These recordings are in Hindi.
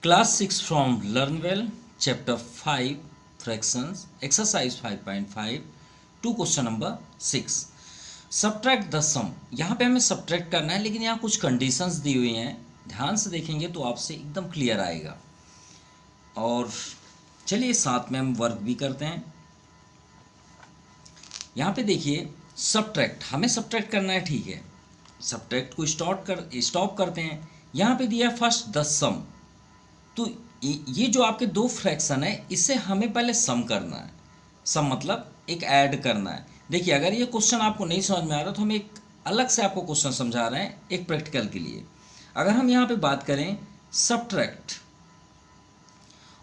Class 6 from LearnWell, Chapter 5, Fractions, Exercise 5.5 to question number 6. Subtract the sum. यहाँ पे हमें सब्ट्रैक्ट करना है, लेकिन यहाँ कुछ कंडीशंस दी हुई हैं, ध्यान से देखेंगे तो आपसे एकदम क्लियर आएगा। और चलिए साथ में हम वर्क भी करते हैं। यहाँ पे देखिए सब्ट्रैक्ट, हमें सब्ट्रैक्ट करना है, ठीक है। सब्ट्रैक्ट को स्टॉप करते हैं। यहाँ पे दिया है फर्स्ट द सम, तो ये जो आपके दो फ्रैक्शन है इसे हमें पहले सम करना है। सम मतलब एक ऐड करना है। देखिए अगर ये क्वेश्चन आपको नहीं समझ में आ रहा तो हम एक अलग से आपको क्वेश्चन समझा रहे हैं एक प्रैक्टिकल के लिए। अगर हम यहाँ पे बात करें सब्ट्रैक्ट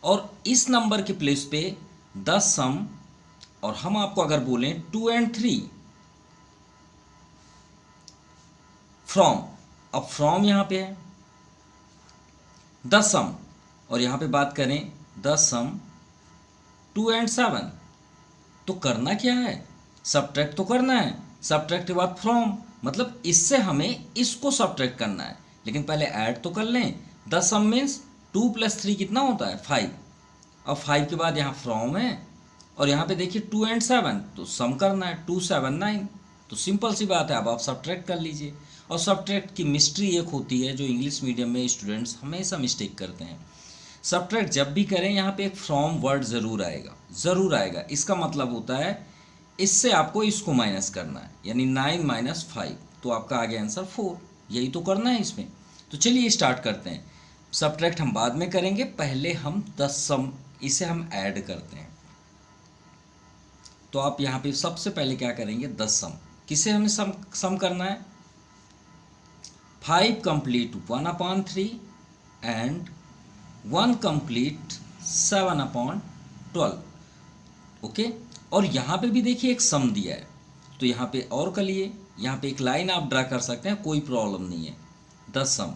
और इस नंबर के प्लेस पे द सम, और हम आपको अगर बोलें 2 and 3 फ्रॉम, अब फ्रॉम यहाँ पे है द सम, और यहाँ पे बात करें द सम 2 and 7, तो करना क्या है, सब्ट्रैक्ट तो करना है। सब्ट्रैक्ट के बाद फ्रॉम, मतलब इससे हमें इसको सब्ट्रैक्ट करना है, लेकिन पहले ऐड तो कर लें। द सम मीन्स 2 + 3 कितना होता है 5, अब 5 के बाद यहाँ फ्रॉम है, और यहाँ पे देखिए 2 and 7, तो सम करना है 2 7 9, तो सिंपल सी बात है। अब आप सब्ट्रैक्ट कर लीजिए। और सब्ट्रैक्ट की मिस्ट्री एक होती है जो इंग्लिश मीडियम में स्टूडेंट्स हमेशा मिस्टेक करते हैं। सब्ट्रैक्ट जब भी करें यहाँ पे एक फ्रॉम वर्ड ज़रूर आएगा। इसका मतलब होता है इससे आपको इसको माइनस करना है, यानी 9 - 5, तो आपका आ गया आंसर 4। यही तो करना है इसमें। तो चलिए स्टार्ट करते हैं। सब्ट्रैक्ट हम बाद में करेंगे, पहले हम द सम इसे हम ऐड करते हैं। तो आप यहाँ पे सबसे पहले क्या करेंगे, द सम, किसे हमें सम करना है, 5 कंप्लीट 1/3 एंड 1 कंप्लीट 7/12। ओके, और यहाँ पे भी देखिए एक सम दिया है, तो यहाँ पे और कर लिए, यहाँ पे एक लाइन आप ड्रा कर सकते हैं, कोई प्रॉब्लम नहीं है। द सम,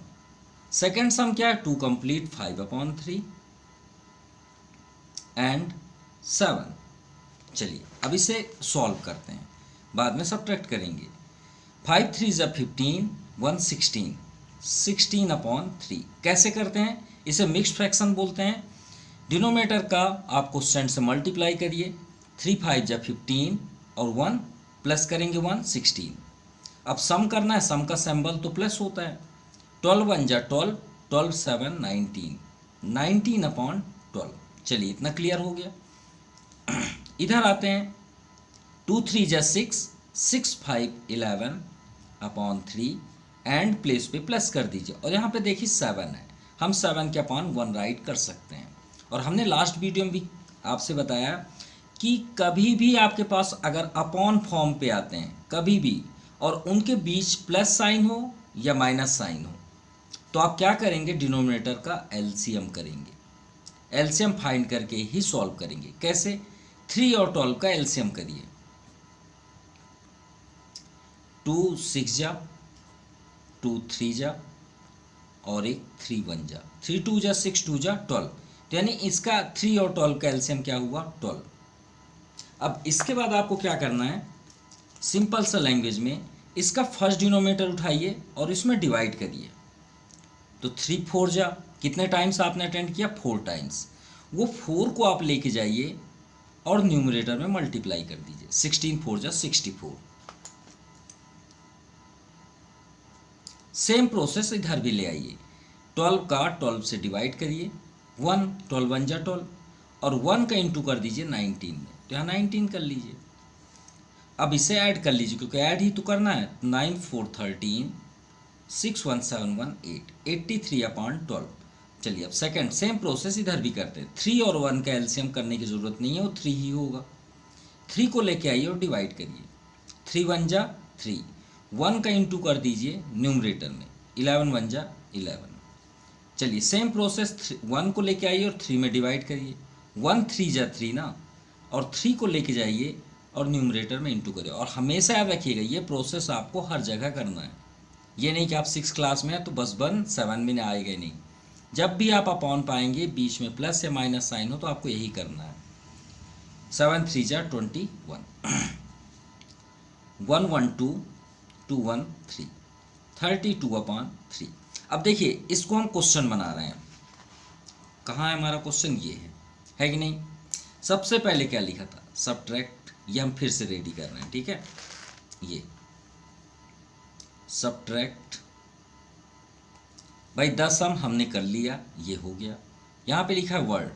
सेकेंड सम क्या है, 2 कंप्लीट 5/3 एंड 7। चलिए अब इसे सॉल्व करते हैं, बाद में सब्ट्रैक्ट करेंगे। 5 3 = 15, 1 16, 16/3। कैसे करते हैं, इसे मिक्स्ड फ्रैक्शन बोलते हैं। डिनोमिनेटर का आप क्वोशिएंट से मल्टीप्लाई करिए, 3 5 = 15 और 1 प्लस करेंगे 1 16। अब सम करना है, सम का सिंबल तो प्लस होता है। 12 1 = 12, 12 7 19, 19/12। चलिए इतना क्लियर हो गया। इधर आते हैं, 2 3 = 6, 6 5 11/3 एंड प्लेस पे प्लस कर दीजिए, और यहाँ पे देखिए 7 है, हम 7 के अपॉन 1 राइट कर सकते हैं। और हमने लास्ट वीडियो में भी आपसे बताया कि कभी भी आपके पास अगर अपॉन फॉर्म पे आते हैं कभी भी, और उनके बीच प्लस साइन हो या माइनस साइन हो, तो आप क्या करेंगे, डिनोमिनेटर का एलसीएम करेंगे। एलसीएम फाइंड करके ही सॉल्व करेंगे। कैसे, 3 और 12 का एलसीएम करिए। 2 6 जा, 2 3 जा, और एक 3 1 जा, 3 2 जा, 6 2 जा 12, तो यानी इसका 3 और 12 का एलसीएम क्या हुआ 12। अब इसके बाद आपको क्या करना है, सिंपल सा लैंग्वेज में इसका फर्स्ट डिनोमिनेटर उठाइए और इसमें डिवाइड करिए। तो 3 4 जा, कितने टाइम्स आपने अटेंड किया, 4 टाइम्स। वो 4 को आप लेके जाइए और न्यूमरेटर में मल्टीप्लाई कर दीजिए, 16 4 जा 64। सेम प्रोसेस इधर भी ले आइए, 12 का 12 से डिवाइड करिए, 1 12 1 = 12, और 1 का इंटू कर दीजिए 19 में, तो यहाँ 19 कर लीजिए। अब इसे ऐड कर लीजिए, क्योंकि ऐड ही तो करना है। 9 4 13, 6 1 7 1 8, 83/12। चलिए अब सेकंड सेम प्रोसेस इधर भी करते हैं। 3 और 1 का एलसीएम करने की ज़रूरत नहीं है, वो 3 ही होगा। 3 को लेके आइए और डिवाइड करिए, 3 1 जा 3, 1 का इंटू कर दीजिए न्यूमरेटर में, 11 1 जा 11। चलिए सेम प्रोसेस, 1 को लेके आइए और 3 में डिवाइड करिए, 1 3 जा 3 ना, और 3 को लेके जाइए और न्यूमरेटर में इंटू करिए। और हमेशा याद रखिएगा ये प्रोसेस आपको हर जगह करना है। ये नहीं कि आप 6 क्लास में है तो बस 1 7 में आएगा ही नहीं। जब भी आप अपॉन पाएंगे बीच में प्लस या माइनस साइन हो तो आपको यही करना है। 7 3 जा 21, 1 1 2, 2 1 3, 32/3। अब देखिए इसको हम क्वेश्चन बना रहे हैं। कहाँ है हमारा क्वेश्चन, ये है कि नहीं। सबसे पहले क्या लिखा था, सब्ट्रैक्ट, ये हम फिर से रेडी कर रहे हैं, ठीक है। ये सब्ट्रैक्ट, भाई 10 सम हमने कर लिया, ये हो गया। यहाँ पे लिखा है वर्ड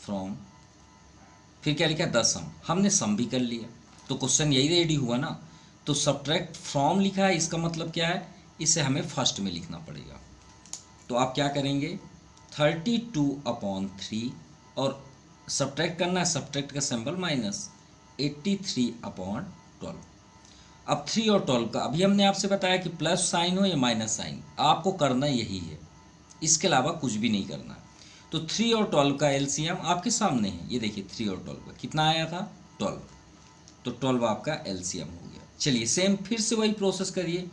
फ्रॉम, फिर क्या लिखा है 10 सम, हमने सम भी कर लिया, तो क्वेश्चन यही रेडी हुआ ना। तो सब्ट्रैक्ट फ्रॉम लिखा है, इसका मतलब क्या है, इसे हमें फर्स्ट में लिखना पड़ेगा। तो आप क्या करेंगे, 32/3 और सब्ट्रैक्ट करना है, सब्ट्रैक्ट का सिंबल माइनस, 83/12। अब 3 और 12 का अभी हमने आपसे बताया कि प्लस साइन हो या माइनस साइन, आपको करना यही है, इसके अलावा कुछ भी नहीं करना है। तो 3 और 12 का एलसीएम आपके सामने है, ये देखिए 3 और 12 का कितना आया था 12, तो 12 आपका एलसीएम हो गया। चलिए सेम फिर से वही प्रोसेस करिए,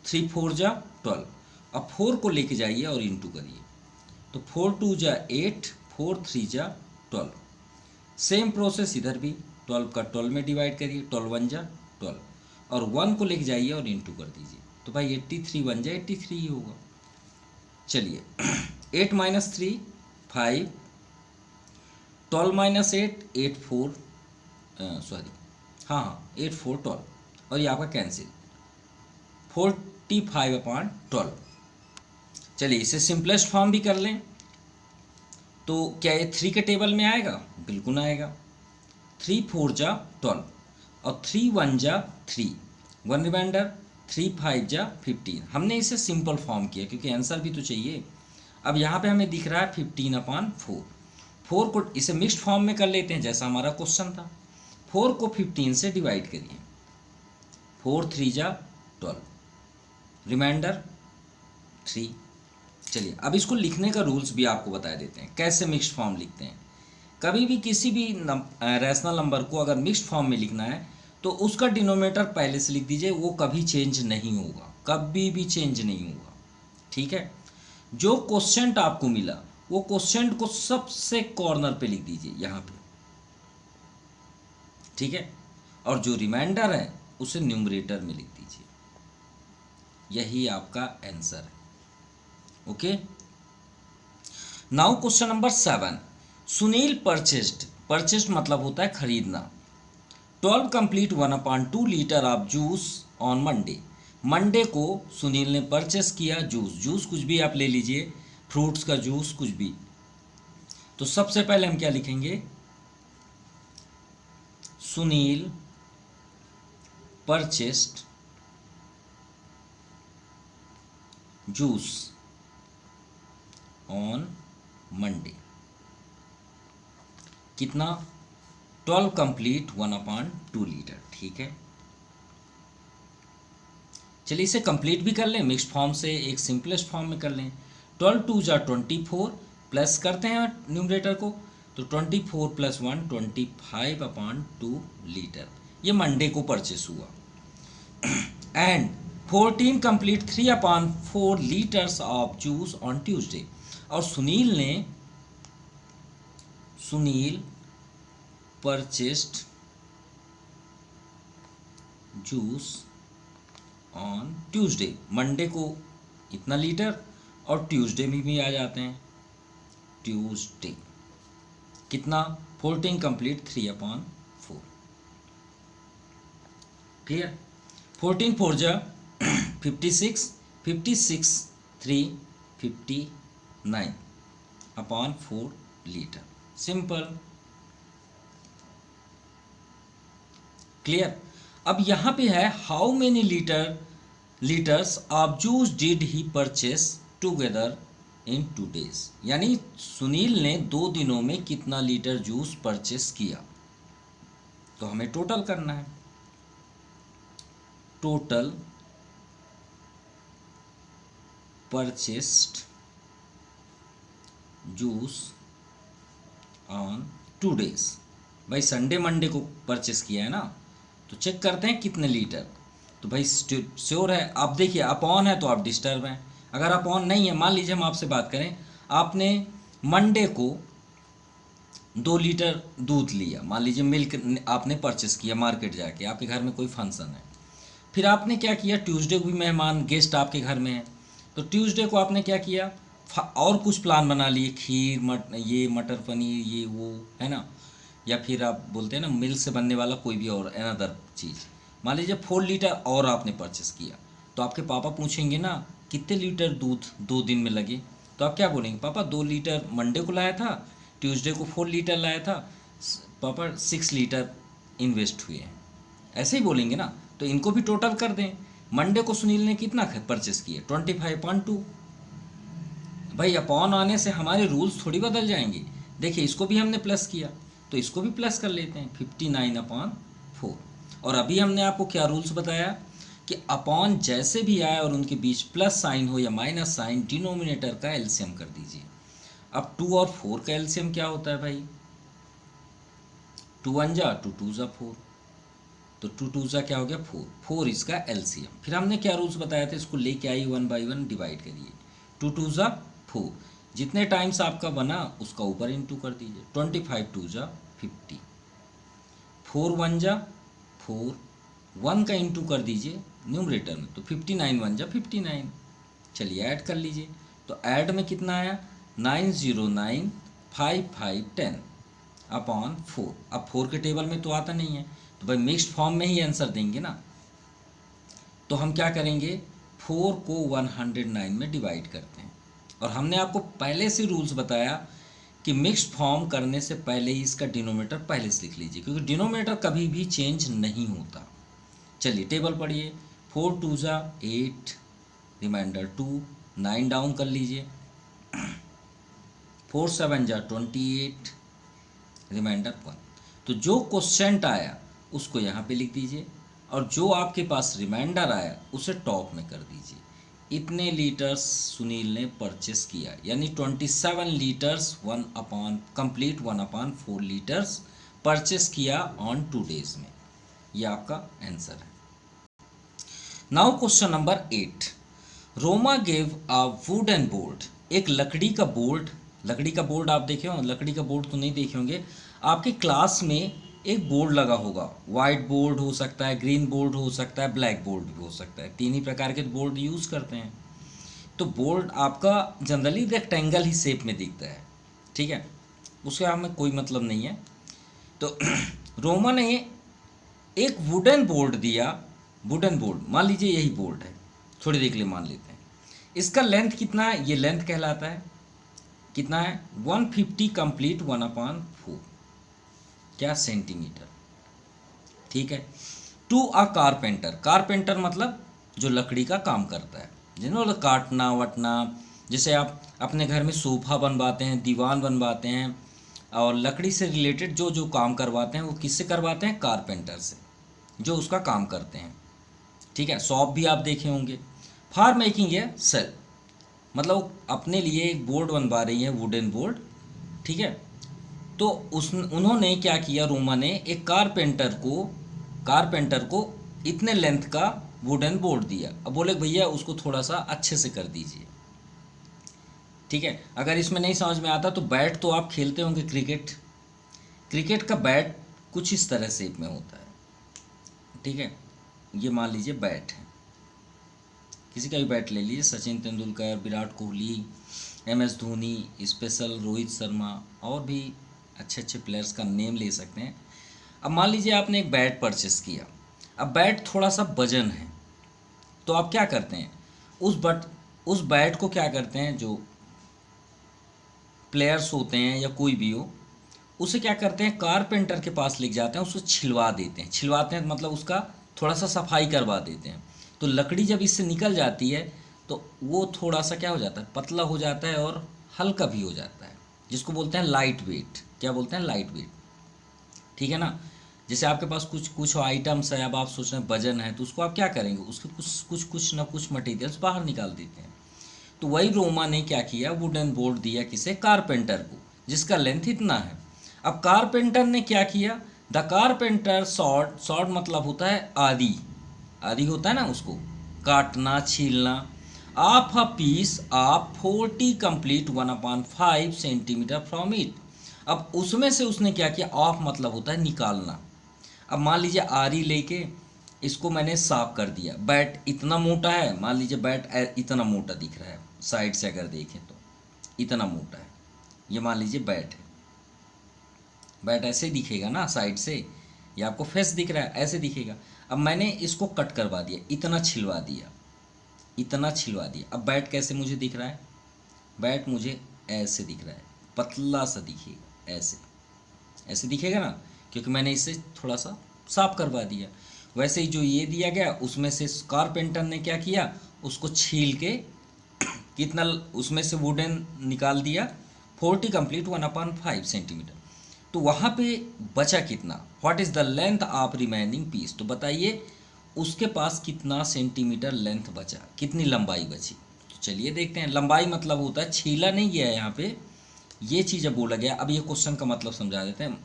3 4 जा 12, अब 4 को लेके जाइए और इंटू करिए, तो 4 2 जा 8, 4 3 जा 12। सेम प्रोसेस इधर भी, 12 का 12 में डिवाइड करिए, 12 1 जा 12, और 1 को लेके जाइए और इंटू कर दीजिए, तो भाई 83 1 जा 83 ही होगा। चलिए 8 - 3 5, 12 - 8 8 4 सॉरी हाँ 8 4 12, और ये आपका कैंसिल 45/12। चलिए इसे सिंपलेस्ट फॉर्म भी कर लें, तो क्या ये 3 के टेबल में आएगा, बिल्कुल आएगा। 3 4 जा 12 और 3 1 जा 3, 1 रिमाइंडर, 3 5 जा 15। हमने इसे सिंपल फॉर्म किया क्योंकि आंसर भी तो चाहिए। अब यहाँ पे हमें दिख रहा है 15/4, 4 को इसे मिक्स्ड फॉर्म में कर लेते हैं जैसा हमारा क्वेश्चन था। 4 को 15 से डिवाइड करिए, 4 3 जा 12, रिमाइंडर 3। चलिए अब इसको लिखने का रूल्स भी आपको बता देते हैं, कैसे मिक्स्ड फॉर्म लिखते हैं। कभी भी किसी भी रैशनल नंबर को अगर मिक्स्ड फॉर्म में लिखना है तो उसका डिनोमिनेटर पहले से लिख दीजिए, वो कभी चेंज नहीं होगा, कभी भी चेंज नहीं होगा, ठीक है। जो क्वोशिएंट आपको मिला वो क्वोशिएंट को सबसे कॉर्नर पे लिख दीजिए यहाँ पे, ठीक है, और जो रिमाइंडर है उसे न्यूमरेटर में लिख दीजिए, यही आपका आंसर है। Okay, now question number 7, Sunil purchased मतलब होता है खरीदना, 12 complete 1/2 litre of juice on Monday. Monday को सुनील ने परचेस किया जूस कुछ भी आप ले लीजिए, फ्रूट्स का जूस कुछ भी। तो सबसे पहले हम क्या लिखेंगे, Sunil purchased juice on Monday, कितना 12 कंप्लीट 1/2 लीटर, ठीक है। चलिए इसे कंप्लीट भी कर लें, मिक्स्ड फॉर्म से एक सिंपलेस्ट फॉर्म में कर लें। 12 2 जा 24, प्लस करते हैं न्यूमरेटर को, तो 24 + 1 25/2 लीटर, ये मंडे को परचेस हुआ। And 14 complete 3/4 litres of juice on Tuesday, और Sunil purchased juice on Tuesday, Monday को इतना लीटर और ट्यूसडे में भी आ जाते हैं, ट्यूसडे कितना 14 कंप्लीट 3/4, क्लियर। 14 4 जा 56, 56 3 59/4 लीटर, सिंपल, क्लियर। अब यहाँ पे है how many litres of juice did he purchase together in 2 days, यानी सुनील ने 2 दिनों में कितना लीटर जूस परचेस किया। तो हमें टोटल करना है, total purchased juice on 2 days, भाई संडे मंडे को परचेस किया है ना, तो चेक करते हैं कितने लीटर। तो भाई श्योर है, आप देखिए अपॉन है तो आप डिस्टर्ब हैं, अगर अपॉन नहीं है, मान लीजिए हम आपसे बात करें, आपने मंडे को 2 लीटर दूध लिया, मान लीजिए मिल्क आपने परचेस किया मार्केट जाके, आपके घर में कोई फंक्शन है, फिर आपने क्या किया, ट्यूसडे को भी मेहमान गेस्ट आपके घर में है, तो ट्यूसडे को आपने क्या किया, और कुछ प्लान बना लिए, खीर ये मटर पनीर ये वो, है ना, या फिर आप बोलते हैं ना मिल्क से बनने वाला कोई भी और अनदर चीज़। मान लीजिए 4 लीटर और आपने परचेस किया, तो आपके पापा पूछेंगे ना कितने लीटर दूध 2 दिन में लगे, तो आप क्या बोलेंगे, पापा 2 लीटर मंडे को लाया था, ट्यूसडे को 4 लीटर लाया था, पापा 6 लीटर इन्वेस्ट हुए हैं, ऐसे ही बोलेंगे ना। तो इनको भी टोटल कर दें। मंडे को सुनील ने कितना परचेस किया, 25.2। भाई अपॉन आने से हमारे रूल्स थोड़ी बदल जाएंगे। देखिए इसको भी हमने प्लस किया, तो इसको भी प्लस कर लेते हैं, 59/4। और अभी हमने आपको क्या रूल्स बताया कि अपॉन जैसे भी आए और उनके बीच प्लस साइन हो या माइनस साइन, डिनोमिनेटर का एलसीएम कर दीजिए। अब 2 और 4 का एलसीएम क्या होता है भाई, 2 1 जा 2 2 जा 4, तो 2 2 जा क्या हो गया 4, 4 इसका एलसीएम। फिर हमने क्या रूल्स बताया था, इसको लेके आई 1 बाई 1 डिवाइड करिए, 2 2 जा 4, जितने टाइम्स आपका बना उसका ऊपर इंटू कर दीजिए, 25 2 जा 50, 4 1 जा 4, 1 का इंटू कर दीजिए न्यूमरेटर में, तो 59 1 जा 59। चलिए ऐड कर लीजिए, तो ऐड में कितना आया 9095510 अपॉन 4। अब 4 के टेबल में तो आता नहीं है, तो भाई मिक्स्ड फॉर्म में ही आंसर देंगे ना। तो हम क्या करेंगे, 4 को 109 में डिवाइड करते हैं। और हमने आपको पहले से रूल्स बताया कि मिक्स्ड फॉर्म करने से पहले ही इसका डिनोमिनेटर पहले से लिख लीजिए, क्योंकि डिनोमिनेटर कभी भी चेंज नहीं होता। चलिए टेबल पढ़िए, 4 2 जा 8, रिमाइंडर 2, 9 डाउन कर लीजिए, 4 7 जा 28, रिमाइंडर 1। तो जो क्वेश्चन आया उसको यहाँ पे लिख दीजिए, और जो आपके पास रिमाइंडर आया उसे टॉप में कर दीजिए। इतने लीटर्स सुनील ने परचेस किया, यानी 27 लीटर्स, 1/4 लीटर्स परचेस किया ऑन 2 डेज में। यह आपका आंसर है। Now question number 8, Roma gave a wooden board. एक लकड़ी का बोर्ड आप देखे हो, लकड़ी का बोर्ड तो नहीं देखे होंगे, आपके क्लास में एक बोर्ड लगा होगा, वाइट बोर्ड हो सकता है, ग्रीन बोर्ड हो सकता है, ब्लैक बोर्ड भी हो सकता है, 3 ही प्रकार के बोर्ड यूज़ करते हैं। तो बोर्ड आपका जनरली रेक्टेंगल ही शेप में दिखता है, ठीक है, उसके हमें कोई मतलब नहीं है। तो रोमा ने एक वुडन बोर्ड दिया, वुडन बोर्ड मान लीजिए यही बोर्ड है, थोड़ी देर के लिए मान लेते हैं। इसका लेंथ कितना है, ये लेंथ कहलाता है, कितना है 150 कंप्लीट 1/4 क्या सेंटीमीटर, ठीक है। टू अ कारपेंटर मतलब जो लकड़ी का काम करता है, जिन्होंने काटना वटना, जैसे आप अपने घर में सोफा बनवाते हैं, दीवान बनवाते हैं, और लकड़ी से रिलेटेड जो जो काम करवाते हैं वो किससे करवाते हैं, कारपेंटर से, जो उसका काम करते हैं, ठीक है। शॉप भी आप देखे होंगे। फॉर मेकिंग ए सेल, मतलब अपने लिए एक बोर्ड बनवा रही है, वुडन बोर्ड, ठीक है। तो उन्होंने क्या किया, रोमा ने एक कारपेंटर को इतने लेंथ का वुडन बोर्ड दिया। अब बोले भैया उसको थोड़ा सा अच्छे से कर दीजिए, ठीक है। अगर इसमें नहीं समझ में आता तो बैट तो आप खेलते होंगे, क्रिकेट का बैट कुछ इस तरह शेप में होता है, ठीक है। ये मान लीजिए बैट है, किसी का भी बैट ले लीजिए, सचिन तेंदुलकर, विराट कोहली, MS धोनी, स्पेशल रोहित शर्मा, और भी अच्छे प्लेयर्स का नेम ले सकते हैं। अब मान लीजिए आपने एक बैट परचेस किया, अब बैट थोड़ा सा वजन है, तो आप क्या करते हैं, उस बैट को क्या करते हैं, जो प्लेयर्स होते हैं या कोई भी हो, उसे क्या करते हैं, कारपेंटर के पास लेके जाते हैं, उसको छिलवाते हैं मतलब उसका थोड़ा सा सफाई करवा देते हैं। तो लकड़ी जब इससे निकल जाती है तो वो थोड़ा सा क्या हो जाता है, पतला हो जाता है और हल्का भी हो जाता है, जिसको बोलते हैं लाइट वेट। क्या बोलते हैं, लाइट वेट, ठीक है ना। जैसे आपके पास कुछ आइटम्स है, अब आप सोच रहे हैं वजन है, तो उसको आप क्या करेंगे, उसके कुछ ना कुछ मटेरियल्स बाहर निकाल देते हैं। तो वही रोमा ने क्या किया, वुडन बोर्ड दिया किसे, कारपेंटर को, जिसका लेंथ इतना है। अब कारपेंटर ने क्या किया, द कारपेंटर शॉर्ट मतलब होता है आदि होता है ना, उसको काटना छीलना, off a piece of 40 complete 1/5 centimetre from it. अब उसमें से उसने क्या किया, ऑफ मतलब होता है निकालना। अब मान लीजिए आरी लेके इसको मैंने साफ कर दिया, बैट इतना मोटा है, मान लीजिए बैट इतना मोटा दिख रहा है साइड से अगर देखें इतना मोटा है। ये मान लीजिए बैट है, बैट ऐसे दिखेगा ना साइड से, ये आपको फेस दिख रहा है, ऐसे दिखेगा। अब मैंने इसको कट करवा दिया, इतना छिलवा दिया, इतना छिलवा दिया। अब बैट कैसे मुझे दिख रहा है, बैट मुझे ऐसे दिख रहा है, पतला सा दिखेगा, ऐसे ऐसे दिखेगा ना, क्योंकि मैंने इसे थोड़ा सा साफ करवा दिया। वैसे ही जो ये दिया गया, उसमें से कारपेंटर ने क्या किया, उसको छील के कितना उसमें से वुडन निकाल दिया, 40 कंप्लीट 1/5 सेंटीमीटर। तो वहाँ पे बचा कितना, what is the length of remaining piece. तो बताइए उसके पास कितना सेंटीमीटर लेंथ बचा, कितनी लंबाई बची। तो चलिए देखते हैं। लंबाई मतलब होता है, छीला नहीं गया है यहाँ पे, ये चीज़ अब बोला गया। अब ये क्वेश्चन का मतलब समझा देते हैं।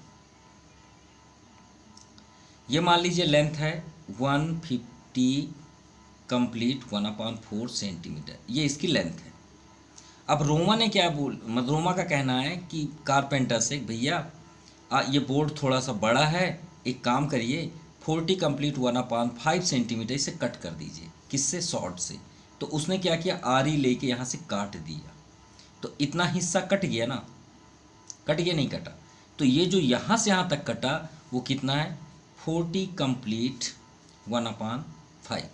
ये मान लीजिए लेंथ है 150 कंप्लीट 1/4 सेंटीमीटर, ये इसकी लेंथ है। अब रोमा ने क्या मतलब रोमा का कहना है कि कारपेंटर से, भैया ये बोर्ड थोड़ा सा बड़ा है, एक काम करिए 40 कंप्लीट 1/5 सेंटीमीटर इसे कट कर दीजिए। किससे, शॉर्ट से। तो उसने क्या किया, आरी लेके यहाँ से काट दिया, तो इतना हिस्सा कट गया ना, कट गया नहीं कटा। तो ये जो यहाँ से यहाँ तक कटा वो कितना है, 40 कंप्लीट 1/5।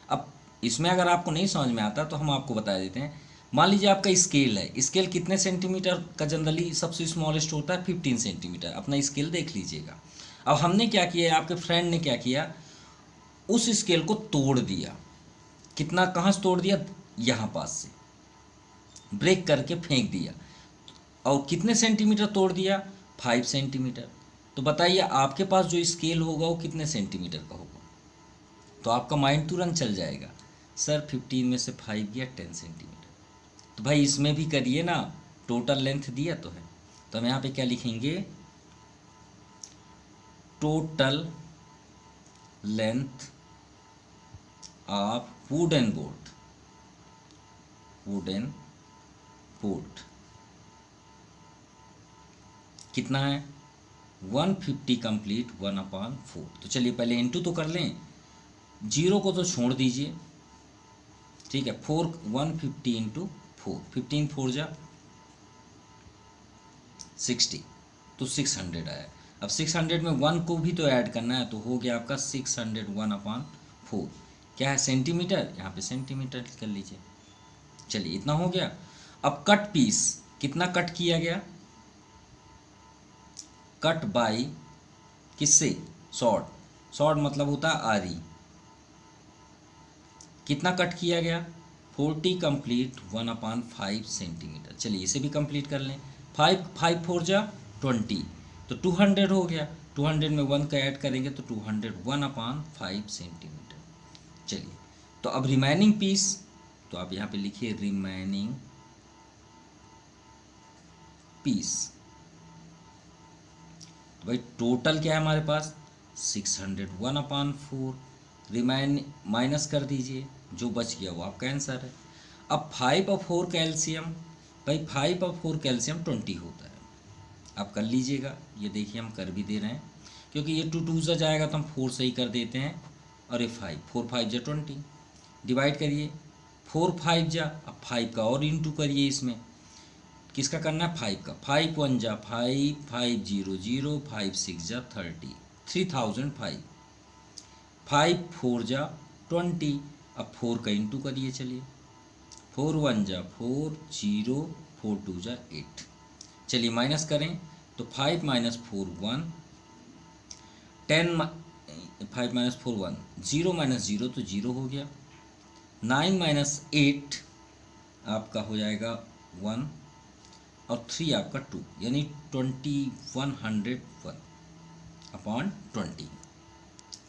अब इसमें अगर आपको नहीं समझ में आता तो हम आपको बता देते हैं। मान लीजिए आपका स्केल है, स्केल कितने सेंटीमीटर का जनरली सबसे स्मॉलेस्ट होता है, 15 सेंटीमीटर। अपना स्केल देख लीजिएगा। अब हमने क्या किया, आपके फ्रेंड ने क्या किया, उस स्केल को तोड़ दिया। कितना, कहाँ से तोड़ दिया, यहाँ पास से ब्रेक करके फेंक दिया। और कितने सेंटीमीटर तोड़ दिया, 5 सेंटीमीटर। तो बताइए आपके पास जो स्केल होगा वो कितने सेंटीमीटर का होगा। तो आपका माइंड तुरंत चल जाएगा, सर 15 में से 5 गया 10 सेंटीमीटर। तो भाई इसमें भी करिए ना, टोटल लेंथ दिया तो है। तो हम यहाँ पे क्या लिखेंगे, total length of wooden board, wooden board कितना है, 150 कंप्लीट 1/4। तो चलिए पहले इंटू तो कर लें, जीरो को तो छोड़ दीजिए, ठीक है। 150 इंटू 4, 15 4 जा 60, तो 600 आया। अब 600 में 1 को भी तो ऐड करना है, तो हो गया आपका 600 1/4। क्या है, सेंटीमीटर, यहाँ पे सेंटीमीटर कर लीजिए। चलिए इतना हो गया। अब कट पीस कितना कट किया गया, कट बाई किससे, शॉर्ट। शॉर्ट मतलब होता है आरी। कितना कट किया गया, 40 कंप्लीट 1/5 सेंटीमीटर। चलिए इसे भी कंप्लीट कर लें। 5 5 4 जा 20, तो 200 हो गया। 200 में 1 का ऐड करेंगे तो 200 1/5 सेंटीमीटर। चलिए तो अब रिमेनिंग पीस, तो आप यहाँ पे लिखिए रिमेनिंग पीस। तो भाई टोटल क्या है हमारे पास, 600 1/4, रिमाइन माइनस कर दीजिए, जो बच गया वो आपका आंसर है। अब 5 और 4 कैल्शियम, भाई 5 और 4 कैल्शियम 20 होता है। आप कर लीजिएगा, ये देखिए हम कर भी दे रहे हैं, क्योंकि ये 2 2 से जाएगा तो हम 4 से ही कर देते हैं। और ये 5 4 5 जा 20, डिवाइड करिए 4 5 जा, अब 5 का और इंटू करिए, इसमें किसका करना है, 5 का। 5 1 जा 5, 5 0 0, 5 6 जा 30, 3005। 5 4 जा 20, अब 4 का इंटू करिए। चलिए 4 1 जा 4, 0 4 2 जा 8। चलिए माइनस करें तो 5 - 4 1, 10 5 - 4 1, 0 - 0 तो 0 हो गया। 9 - 8 आपका हो जाएगा 1, और 3 आपका 2, यानी 2101/20।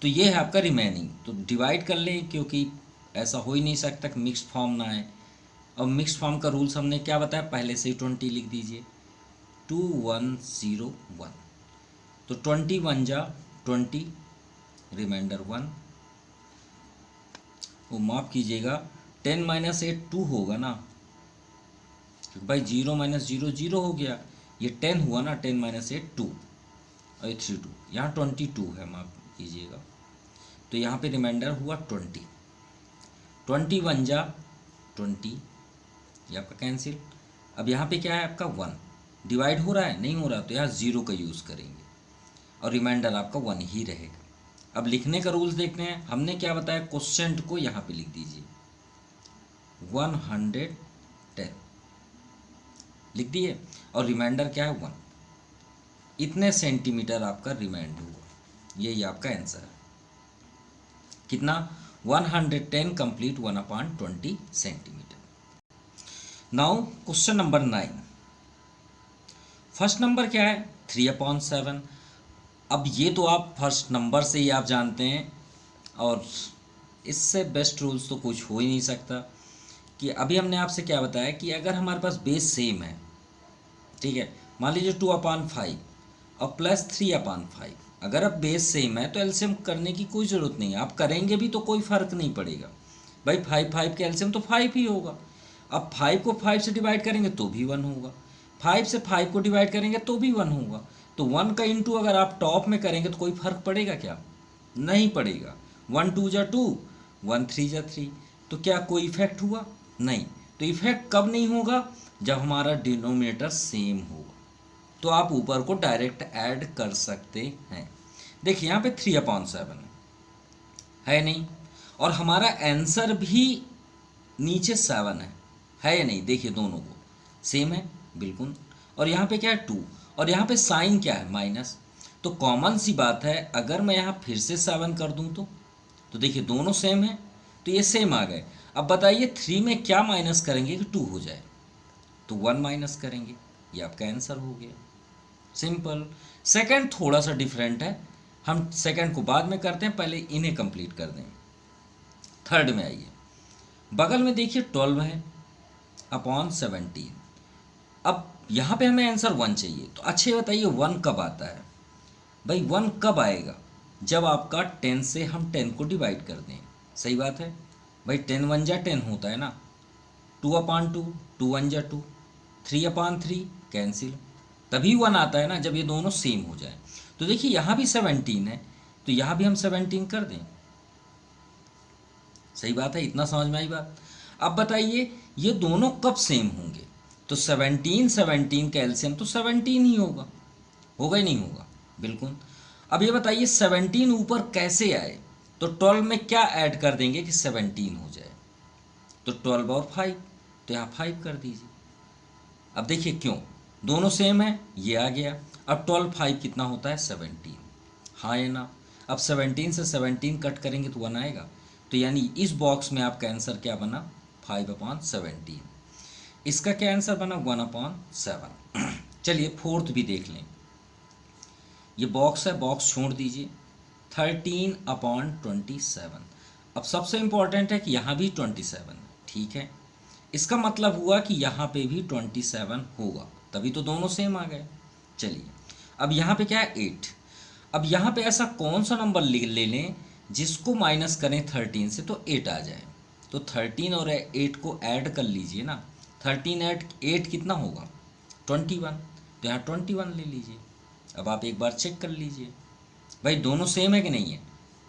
तो ये है आपका रिमेनिंग। तो डिवाइड कर लें, क्योंकि ऐसा हो ही नहीं सकता कि मिक्स्ड फॉर्म ना आए। और मिक्स्ड फॉर्म का रूल्स हमने क्या बताया, पहले से ही 20 लिख दीजिए, 2101। तो 20 1 जा 20, रिमाइंडर 1। वो माफ़ कीजिएगा, 10 - 8 2 होगा ना, क्योंकि भाई 0 - 0 0 हो गया, ये 10 हुआ ना, 10 - 8 2, और ये 3 2, यहाँ 22 है, माफ़ कीजिएगा। तो यहाँ पे रिमाइंडर हुआ 20 1 जा 20, ये आपका कैंसिल। अब यहाँ पे क्या है आपका 1, डिवाइड हो रहा है, नहीं हो रहा, तो यहाँ 0 का यूज़ करेंगे और रिमाइंडर आपका 1 ही रहेगा। अब लिखने का रूल्स देखते हैं। हमने क्या बताया, क्वोशेंट को यहाँ पे लिख दीजिए 110 लिख दिए और रिमाइंडर क्या है 1, इतने सेंटीमीटर आपका रिमाइंड हुआ, यही आपका आंसर है। कितना, 110 complete 1/20 centimetre. Now question number 9। First number क्या है, 3/7। अब ये तो आप फर्स्ट नंबर से ही आप जानते हैं और इससे बेस्ट रूल्स तो कुछ हो ही नहीं सकता कि अभी हमने आपसे क्या बताया कि अगर हमारे पास बेस सेम है, ठीक है, मान लीजिए 2/5 और प्लस 3/5, अगर अब बेस सेम है तो एलसीएम करने की कोई ज़रूरत नहीं है, आप करेंगे भी तो कोई फ़र्क नहीं पड़ेगा भाई, 5 के एलसीएम तो 5 ही होगा। अब 5 को 5 से डिवाइड करेंगे तो भी 1 होगा, 5 से 5 को डिवाइड करेंगे तो भी 1 होगा। तो 1 का इंटू अगर आप टॉप में करेंगे तो कोई फ़र्क पड़ेगा क्या, नहीं पड़ेगा। 1 2 जा 2, 1 3 जा 3, तो क्या कोई इफेक्ट हुआ, नहीं। तो इफेक्ट कब नहीं होगा, जब हमारा डिनोमिनेटर सेम होगा, तो आप ऊपर को डायरेक्ट ऐड कर सकते हैं। देखिए यहाँ पे 3/7 है नहीं, और हमारा आंसर भी नीचे 7 है या नहीं, देखिए दोनों को सेम है बिल्कुल। और यहाँ पे क्या है 2, और यहाँ पे साइन क्या है माइनस, तो कॉमन सी बात है, अगर मैं यहाँ फिर से 7 कर दूँ तो देखिए दोनों सेम है, तो ये सेम आ गए। अब बताइए 3 में क्या माइनस करेंगे कि 2 हो जाए, तो 1 माइनस करेंगे, ये आपका आंसर हो गया, सिंपल। सेकंड थोड़ा सा डिफरेंट है, हम सेकंड को बाद में करते हैं, पहले इन्हें कंप्लीट कर दें। थर्ड में आइए, बगल में देखिए 12 है अपॉन 17। अब यहाँ पे हमें आंसर 1 चाहिए, तो अच्छे बताइए 1 कब आता है भाई, 1 कब आएगा, जब आपका 10 से हम 10 को डिवाइड कर दें। सही बात है भाई, 10 1 जा 10 होता है ना, 2/2, 2 1 जा 2, 3/3 कैंसिल, तभी 1 आता है ना जब ये दोनों सेम हो जाए। तो देखिए यहाँ भी 17 है, तो यहाँ भी हम 17 कर दें। सही बात है, इतना समझ में आई बात। अब बताइए ये दोनों कब सेम होंगे, तो 17 का एलसीएम तो 17 ही होगा, होगा ही नहीं होगा, बिल्कुल। अब ये बताइए 17 ऊपर कैसे आए, तो 12 में क्या ऐड कर देंगे कि 17 हो जाए, तो 12 और 5, तो यहाँ 5 कर दीजिए। अब देखिए क्यों, दोनों सेम है, ये आ गया। अब 12 5 कितना होता है 17, हाँ है ना। अब 17 से 17 कट करेंगे तो 1 आएगा, तो यानी इस बॉक्स में आपका आंसर क्या बना 5/17। इसका क्या आंसर बना 1/7। चलिए फोर्थ भी देख लें, ये बॉक्स है, बॉक्स छोड़ दीजिए, 13/27। अब सबसे इम्पॉर्टेंट है कि यहाँ भी 27 है, ठीक है, इसका मतलब हुआ कि यहाँ पे भी 27 होगा, तभी तो दोनों सेम आ गए। चलिए अब यहाँ पे क्या है 8। अब यहाँ पे ऐसा कौन सा नंबर ले लें जिसको माइनस करें 13 से तो 8 आ जाए, तो 13 और 8 को ऐड कर लीजिए ना, 13 8 कितना होगा 21, तो यहाँ 21 ले लीजिए। अब आप एक बार चेक कर लीजिए भाई दोनों सेम है कि नहीं है,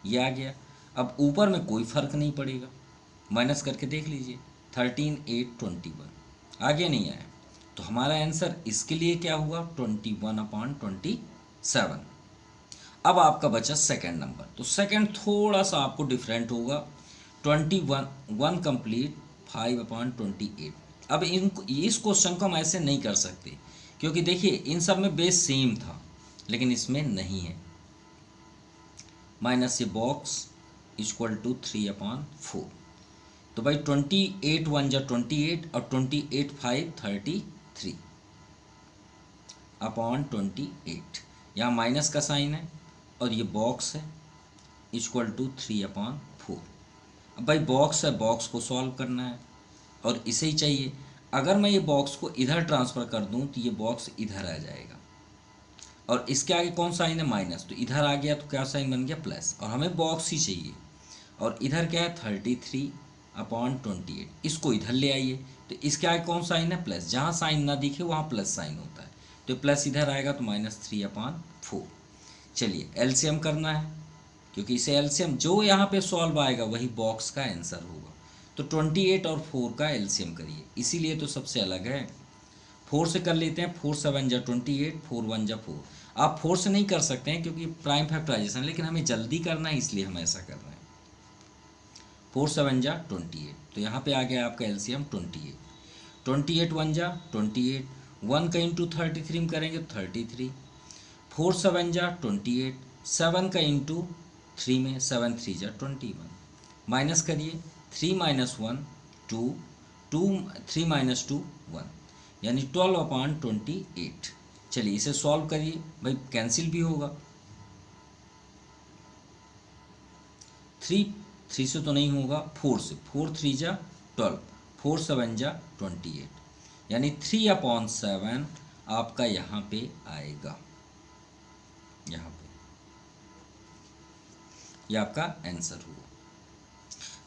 ये आ गया। अब ऊपर में कोई फ़र्क नहीं पड़ेगा, माइनस करके देख लीजिए, 13 8 21 आगे नहीं आया, तो हमारा आंसर इसके लिए क्या हुआ 21/27। अब आपका बचा सेकंड नंबर, तो सेकंड थोड़ा सा आपको डिफरेंट होगा, 1 कंप्लीट 5/28। अब इस क्वेश्चन को हम ऐसे नहीं कर सकते, क्योंकि देखिए इन सब में बेस सेम था लेकिन इसमें नहीं है, माइनस ये बॉक्स इक्वल टू 3/4, तो भाई 28 1 जा 28 और 28 5 33/28, यहाँ माइनस का साइन है और ये बॉक्स है इक्वल टू 3/4। अब भाई बॉक्स है, बॉक्स को सॉल्व करना है और इसे ही चाहिए। अगर मैं ये बॉक्स को इधर ट्रांसफ़र कर दूं तो ये बॉक्स इधर आ जाएगा और इसके आगे कौन साइन है माइनस, तो इधर आ गया तो क्या साइन बन गया प्लस, और हमें बॉक्स ही चाहिए। और इधर क्या है 33/28, इसको इधर ले आइए तो इसके आगे कौन साइन है प्लस, जहाँ साइन ना दिखे वहाँ प्लस साइन होता है, तो प्लस इधर आएगा तो -3/4। चलिए एलसीएम करना है, क्योंकि इसे एलसीएम जो यहाँ पे सॉल्व आएगा वही बॉक्स का आंसर होगा, तो 28 और 4 का एलसीएम करिए, इसीलिए तो सबसे अलग है। 4 से कर लेते हैं, 4 7 जा 28, 4 1 जा 4। आप 4 से नहीं कर सकते हैं क्योंकि प्राइम फैक्टराइजेशन, लेकिन हमें जल्दी करना है इसलिए हम ऐसा कर रहे हैं। 4 7 जा 28, तो यहाँ पे आ गया आपका एलसीएम 28। 28 1 जा 28, 1 का इंटू 33 में करेंगे तो 33। 4 7 जा 28, 7 का इंटू 3 में 7 3 जा 21। माइनस करिए, 3 माइनस 1 2, 3 माइनस 2 1, यानी 12/28। चलिए इसे सॉल्व करिए, भाई कैंसिल भी होगा। 3 से तो नहीं होगा, 4 से, 4 3 जा 12, 4 7 जा 28, यानी 3/7 आपका यहाँ पे आएगा, यहाँ पे। ये आपका आंसर हुआ।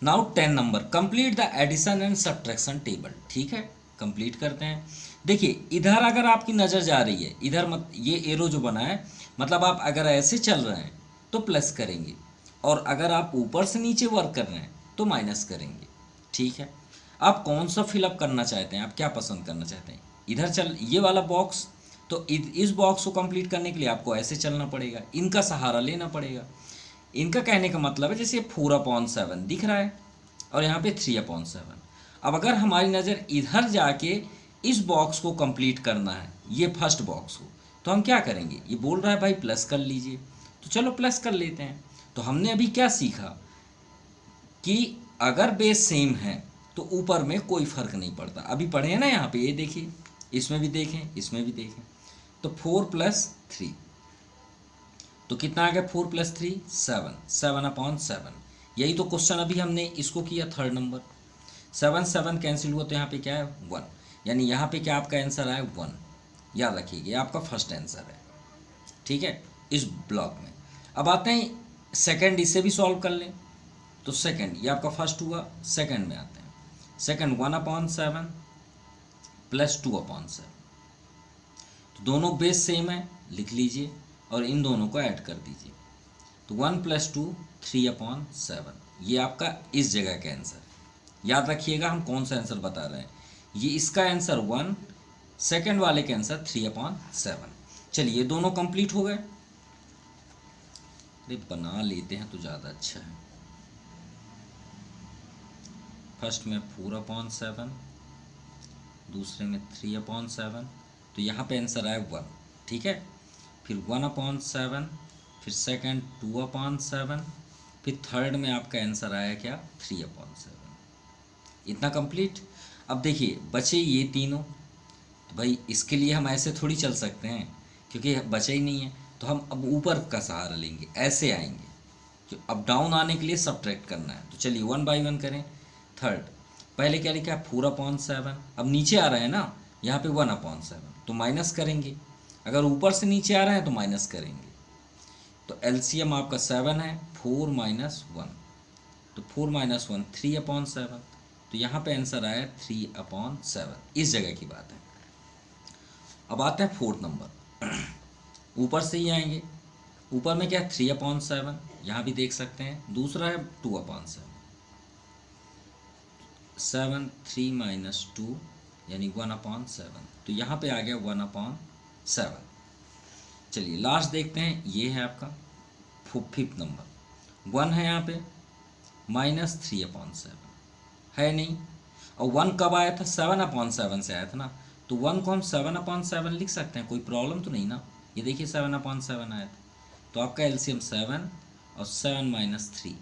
Now 10 number, complete the addition and subtraction table. ठीक है, कंप्लीट करते हैं। देखिए इधर अगर आपकी नज़र जा रही है, इधर मत, ये एरो जो बना है, मतलब आप अगर ऐसे चल रहे हैं तो प्लस करेंगे, और अगर आप ऊपर से नीचे वर्क कर रहे हैं तो माइनस करेंगे। ठीक है, आप कौन सा फिलअप करना चाहते हैं, आप क्या पसंद करना चाहते हैं? इधर चल, ये वाला बॉक्स, तो इस बॉक्स को कंप्लीट करने के लिए आपको ऐसे चलना पड़ेगा, इनका सहारा लेना पड़ेगा। इनका कहने का मतलब है जैसे 4/7 दिख रहा है और यहाँ पे 3/7। अब अगर हमारी नज़र इधर जाके इस बॉक्स को कंप्लीट करना है, ये फर्स्ट बॉक्स को, तो हम क्या करेंगे? ये बोल रहा है भाई प्लस कर लीजिए, तो चलो प्लस कर लेते हैं। तो हमने अभी क्या सीखा कि अगर बेस सेम है तो ऊपर में कोई फ़र्क नहीं पड़ता। अभी पढ़े हैं ना यहाँ पे, ये देखिए, इसमें भी देखें, इसमें भी देखें, तो 4 + 3, तो कितना आ गया? 4 + 3 7, 7/7। यही तो क्वेश्चन अभी हमने इसको किया, थर्ड नंबर। 7 7 कैंसिल हुआ तो यहाँ पे क्या है? 1, यानी यहाँ पे क्या आपका आंसर आया? 1। याद रखिएगा, ये आपका फर्स्ट आंसर है। ठीक है, इस ब्लॉक में। अब आते हैं सेकंड, इसे भी सॉल्व कर लें। तो सेकंड, ये आपका फर्स्ट हुआ, सेकंड में आते हैं। सेकंड 1/7 + 2/7, तो दोनों बेस सेम है, लिख लीजिए और इन दोनों को ऐड कर दीजिए। तो 1 + 2 3/7, ये आपका इस जगह का आंसर। याद रखिएगा हम कौन सा आंसर बता रहे हैं। ये इसका आंसर 1, सेकंड वाले का आंसर 3/7। चलिए ये दोनों कंप्लीट हो गए। अरे बना लेते हैं तो ज़्यादा अच्छा है। फर्स्ट में 4/7, दूसरे में 3/7, तो यहाँ पे आंसर आया 1। ठीक है, फिर 1/7, फिर सेकंड 2/7, फिर थर्ड में आपका आंसर आया क्या? 3/7। इतना कंप्लीट। अब देखिए बचे ये तीनों, तो भाई इसके लिए हम ऐसे थोड़ी चल सकते हैं क्योंकि बचा ही नहीं है, तो हम अब ऊपर का सहारा लेंगे, ऐसे आएंगे। जो अब डाउन आने के लिए सब्ट्रैक्ट करना है, तो चलिए 1 बाई 1 करें। थर्ड, पहले क्या लिखा है? 4/7, अब नीचे आ रहा है ना, यहाँ पे 1/7, तो माइनस करेंगे। अगर ऊपर से नीचे आ रहे हैं तो माइनस करेंगे। तो एलसीएम आपका 7 है, 4 - 1, तो 4 - 1 3/7, तो यहाँ पे आंसर आया 3/7। इस जगह की बात है। अब आते हैं फोर्थ नंबर, ऊपर से ही आएंगे। ऊपर में क्या है? 3/7, यहाँ भी देख सकते हैं। दूसरा है 2/7, 7 3 - 2 यानी 1/7, तो यहाँ पे आ गया 1/7। चलिए लास्ट देखते हैं, ये है आपका फिफ्थ नंबर। 1 है यहाँ पे, -3/7 है नहीं, और 1 कब आया था? 7/7 से आया था ना, तो 1 को हम 7/7 लिख सकते हैं, कोई प्रॉब्लम तो नहीं ना। ये देखिए 7/7 आया था, तो आपका एलसीएम 7 और 7 - 3,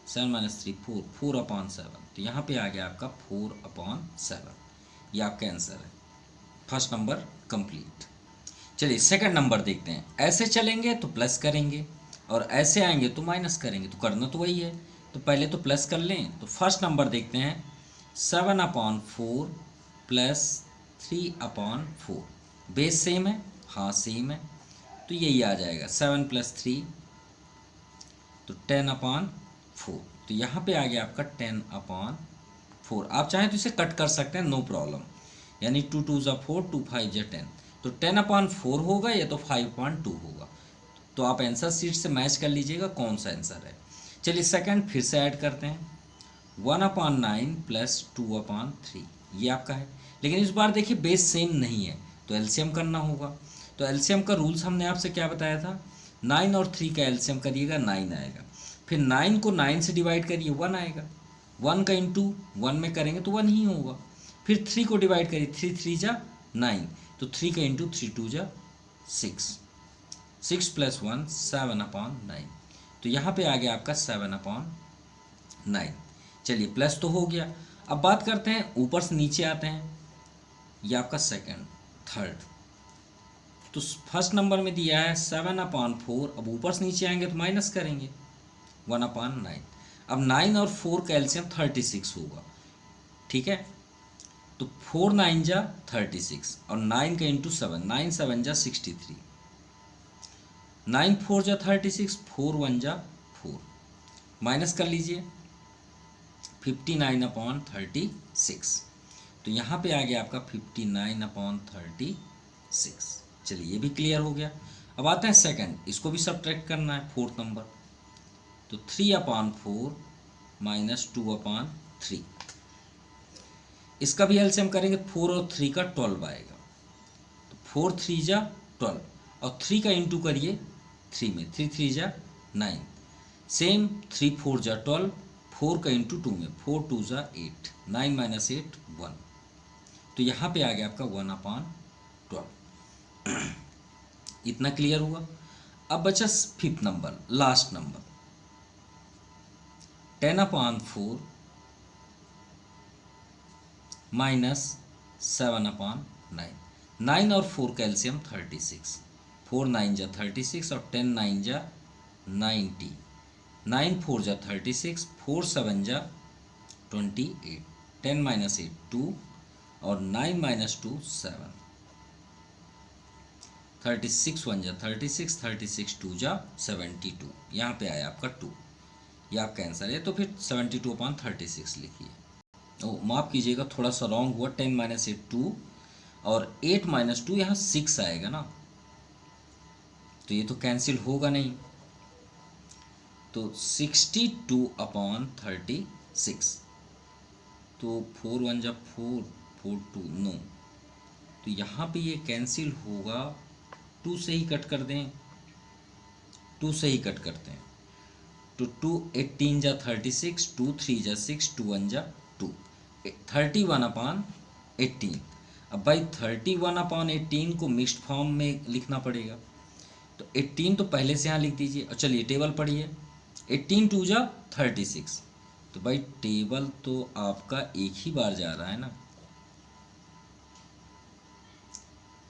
7 - 3 4, 4/7, तो यहाँ पे आ गया आपका 4/7। ये आपका आंसर है। First number complete. चलिए सेकंड नंबर देखते हैं। ऐसे चलेंगे तो प्लस करेंगे और ऐसे आएंगे तो माइनस करेंगे, तो करना तो वही है। तो पहले तो प्लस कर लें। तो फर्स्ट नंबर देखते हैं, 7/4 + 3/4, बेस सेम है, हाँ सेम है, तो यही आ जाएगा 7 + 3, तो 10/4, तो यहाँ पे आ गया आपका 10/4। आप चाहें तो इसे कट कर सकते हैं, नो प्रॉब्लम, यानी 2 2 = 4, 2 5 = 10, तो 10/4 होगा या तो 5/2 होगा। तो आप आंसर शीट से मैच कर लीजिएगा कौन सा आंसर है। चलिए सेकंड फिर से ऐड करते हैं, 1/9 + 2/3, ये आपका है। लेकिन इस बार देखिए बेस सेम नहीं है तो एलसीएम करना होगा। तो एलसीएम का रूल्स हमने आपसे क्या बताया था, 9 और 3 का एलसीएम करिएगा 9 आएगा, फिर 9 को 9 से डिवाइड करिए 1 आएगा, 1 का इंटू 1 में करेंगे तो 1 ही होगा, फिर 3 को डिवाइड करिए 3 3 जा 9, तो 3 का इंटू 3 2 जा 6, 6 + 1 7/9, तो यहाँ पे आ गया आपका 7/9। चलिए प्लस तो हो गया। अब बात करते हैं ऊपर से नीचे आते हैं, ये आपका सेकंड थर्ड, तो फर्स्ट नंबर में दिया है 7/4, अब ऊपर से नीचे आएंगे तो माइनस करेंगे 1/9। अब 9 और 4 का एलसीएम 36 होगा, ठीक है, तो 4 9 जा 36 और 9 का इंटू 7, 9 7 जा 63, 9 4 जा 36, 4 1 जा 4, माइनस कर लीजिए 59/36, तो यहाँ पे आ गया आपका 59/36। चलिए ये भी क्लियर हो गया। अब आते हैं सेकंड, इसको भी सब्ट्रैक्ट करना है फोर्थ नंबर, तो 3/4 माइनस 2/3, इसका भी एलसीएम करेंगे 4 और 3 का 12 आएगा, तो 4 3 जा 12 और 3 का इंटू करिए 3 में, 3 3 जा 9, सेम 3 4 जा 12, 4 का इंटू 2 में 4 2 जा 8, 9 - 8 1, तो यहाँ पे आ गया आपका 1/12। इतना क्लियर हुआ। अब बचा fifth number, last number, 10/4 minus 7/9, 9 और 4 का एलसीएम 36, 4 9 जा 36 और 10 9 जा 90, 9 4 जा 36, 4 7 जा 28, 10 - 8 2 और 9 - 2 7, 36 1 जा 36, 36 2 जा 72, यहाँ पे आया आपका 2, ये आपका आंसर है। तो फिर 72/36 लिखिए। ओ माफ़ कीजिएगा, थोड़ा सा रॉन्ग हुआ, 10 - 8 2 और 8 - 2 यहाँ 6 आएगा ना, तो ये तो कैंसिल होगा नहीं, तो 62/36, तो 4 1 जा 4, 4 2 नो, तो यहाँ पे ये कैंसिल होगा, 2 से ही कट कर दें, 2 से ही कट करते हैं, तो 2 18 जा 36, 2 3 जा 6, 2 1 जा 2, 31/18। अब भाई 31/18 को मिक्स्ड फॉर्म में लिखना पड़ेगा, तो 18 तो पहले से यहाँ लिख दीजिए और चलिए टेबल पढ़िए, 18 2 जा 36, तो भाई टेबल तो आपका एक ही बार जा रहा है ना,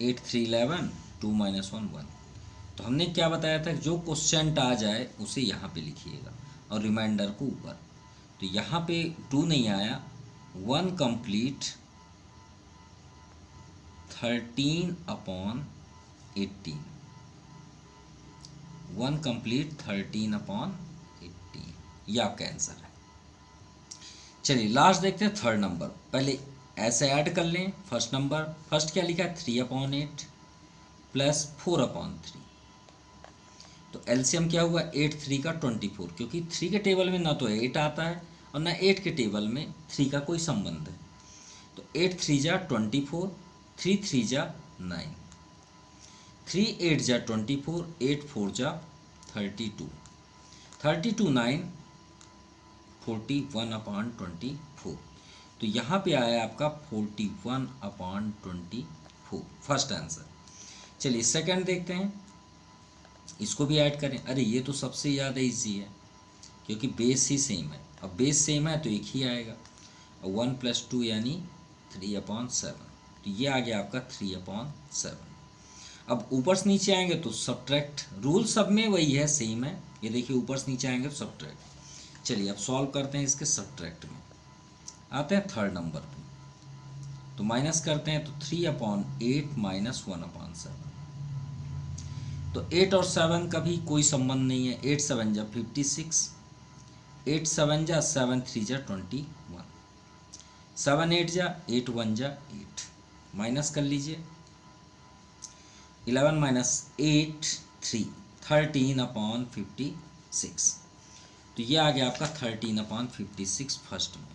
8 3 11, 2 - 1 1, तो हमने क्या बताया था, जो क्वेश्चन आ जाए उसे यहाँ पे लिखिएगा और रिमाइंडर को ऊपर, तो यहाँ पे 2 नहीं आया, 1 कंप्लीट 13/18, 1 कंप्लीट 13/18, ये आपका आंसर है। चलिए लास्ट देखते हैं थर्ड नंबर, पहले ऐसे ऐड कर लें। फर्स्ट नंबर, फर्स्ट क्या लिखा है 3/8 प्लस 4/3, तो एलसीएम क्या हुआ 8 3 का 24, क्योंकि 3 के टेबल में ना तो 8 आता है और ना 8 के टेबल में 3 का कोई संबंध है, तो 8 3 जा 24, 3 3 जा 9, 3 8 जा 24, 8 4 जा 32, 32 9 41/24, तो यहाँ पे आया आपका 41/24, फर्स्ट आंसर। चलिए सेकंड देखते हैं, इसको भी ऐड करें। अरे ये तो सबसे ज़्यादा इजी है, क्योंकि बेस ही सेम है, अब बेस सेम है तो एक ही आएगा, और 1 + 2 यानी 3/7, तो ये आ गया आपका 3/7। अब ऊपर से नीचे आएंगे तो सब्ट्रैक्ट, रूल सब में वही है, सेम है, ये देखिए ऊपर से नीचे आएंगे तो सब्ट्रैक्ट। चलिए अब सॉल्व करते हैं इसके सब्ट्रैक्ट में, आते हैं थर्ड नंबर पे, तो माइनस करते हैं, तो 3/8 माइनस 1/7, तो 8 और 7 का भी कोई संबंध नहीं है, 8 7 जा 56, 8 7 जा 7 3 जा 21, 7 8 जा 8 1 जा 8, माइनस कर लीजिए, 11 - 8 3, 13/56, तो ये आ गया आपका 13/56 फर्स्ट में।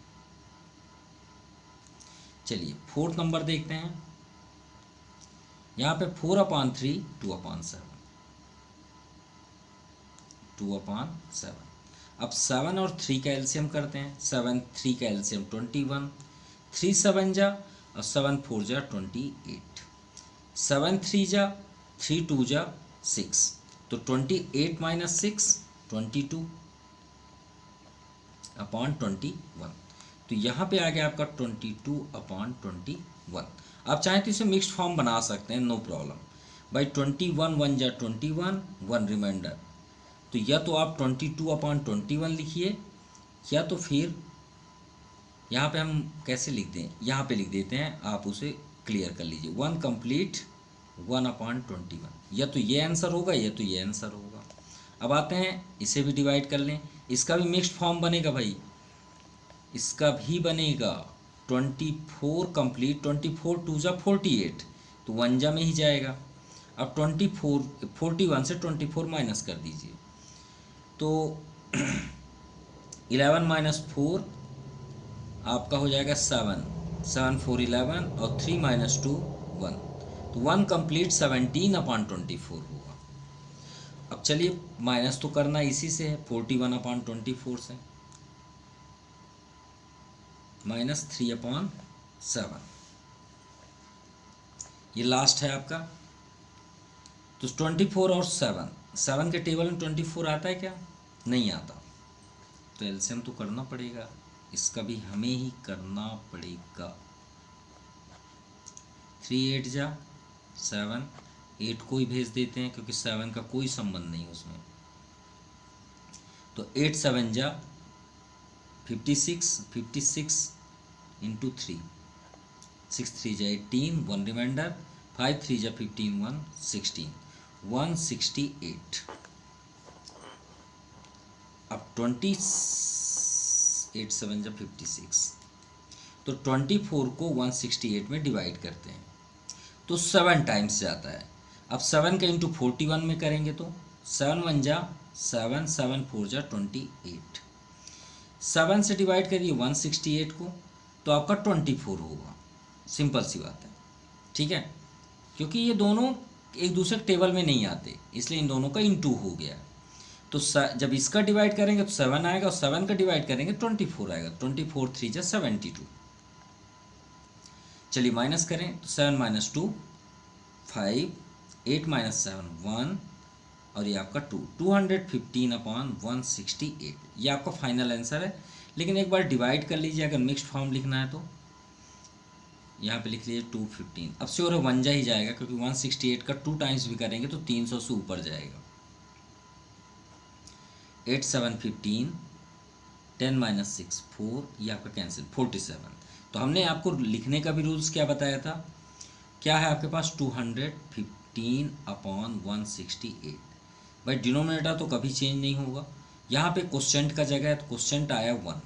चलिए 4th नंबर देखते हैं। यहाँ पे 4/3 2/7, 2/7। अब 7 और 3 का एलसीएम करते हैं। 7 3 का एलसीएम 21, 3 7 जा और 7 4 जा 28, 7 3 जा 3 2 जा 6, तो 28 माइनस 6 22 अपॉन 21। तो यहाँ पे आ गया आपका 22/21। आप चाहें तो इसे मिक्स्ड फॉर्म बना सकते हैं, नो प्रॉब्लम। भाई 21 1 जा 21, 1 रिमाइंडर, तो या तो आप 22/21 लिखिए, या तो फिर यहाँ पे हम कैसे लिख दें, यहाँ पे लिख देते हैं, आप उसे क्लियर कर लीजिए। 1 कंप्लीट 1/21, या तो ये आंसर होगा या तो ये आंसर होगा। अब आते हैं, इसे भी डिवाइड कर लें, इसका भी मिक्स्ड फॉर्म बनेगा भाई, इसका भी बनेगा 24 कंप्लीट, 24 2 जा 48, तो 1 जा में ही जाएगा। अब 41 से 24 माइनस कर दीजिए, तो 11 माइनस 4 आपका हो जाएगा 7, 7 4 11 और 3 माइनस 2 1, तो 1 कंप्लीट 17/24 होगा। अब चलिए माइनस तो करना इसी से है, 41/24 से, माइनस 3/7, ये लास्ट है आपका। तो 24 और 7 के टेबल में 24 आता है क्या? नहीं आता, तो एलसीएम तो करना पड़ेगा, इसका भी हमें ही करना पड़ेगा। 3 8 जा 7, 8 को ही भेज देते हैं क्योंकि 7 का कोई संबंध नहीं उसमें, तो 8 7 जा 56, 56 इंटू 3, 6 3 जा 18, 1 रिमाइंडर, 5 3 जा 15, 1 16, 168। अब 28 7 जा 56, तो 24 को 168 में डिवाइड करते हैं तो 7 टाइम्स जाता है। अब 7 का इंटू 41 में करेंगे तो 7 1 जा 7, 7 4 जा 28, 7 से डिवाइड करिए 168 को, तो आपका 24 होगा। सिंपल सी बात है, ठीक है, क्योंकि ये दोनों एक दूसरे टेबल में नहीं आते, इसलिए इन दोनों का इंटू हो गया। तो जब इसका डिवाइड करेंगे तो 7 आएगा, और 7 का डिवाइड करेंगे 24 आएगा, 24 3 जा 72। चलिए माइनस करें, तो 7 माइनस 2 5, 8 माइनस 7 1, और ये आपका 215/168, ये आपका फाइनल आंसर है। लेकिन एक बार डिवाइड कर लीजिए, अगर मिक्स्ड फॉर्म लिखना है तो यहाँ पे लिख लीजिए 215। अब श्योर है 1 जा ही जाएगा, क्योंकि 168 का 2 टाइम्स भी करेंगे तो 300 से ऊपर जाएगा। 8 7 15, 10 माइनस 6 4, ये आपका कैंसिल 47। तो हमने आपको लिखने का भी रूल्स क्या बताया था, क्या है आपके पास 215/168। भाई डिनोमिनेटर तो कभी चेंज नहीं होगा, यहाँ पे क्वोशेंट का जगह है तो क्वोशेंट आया 1,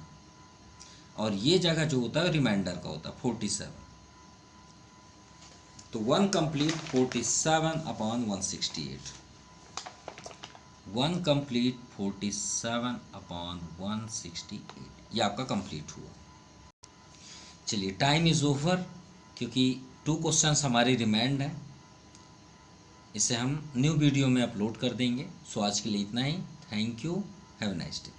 और ये जगह जो होता है रिमाइंडर का होता है 47, तो 1 कंप्लीट 47/168, 1 कंप्लीट 47/168, ये आपका कंप्लीट हुआ। चलिए टाइम इज़ ओवर, क्योंकि 2 क्वेश्चंस हमारे रिमाइंड हैं, इसे हम न्यू वीडियो में अपलोड कर देंगे। सो आज के लिए इतना ही, thank you, have a nice day.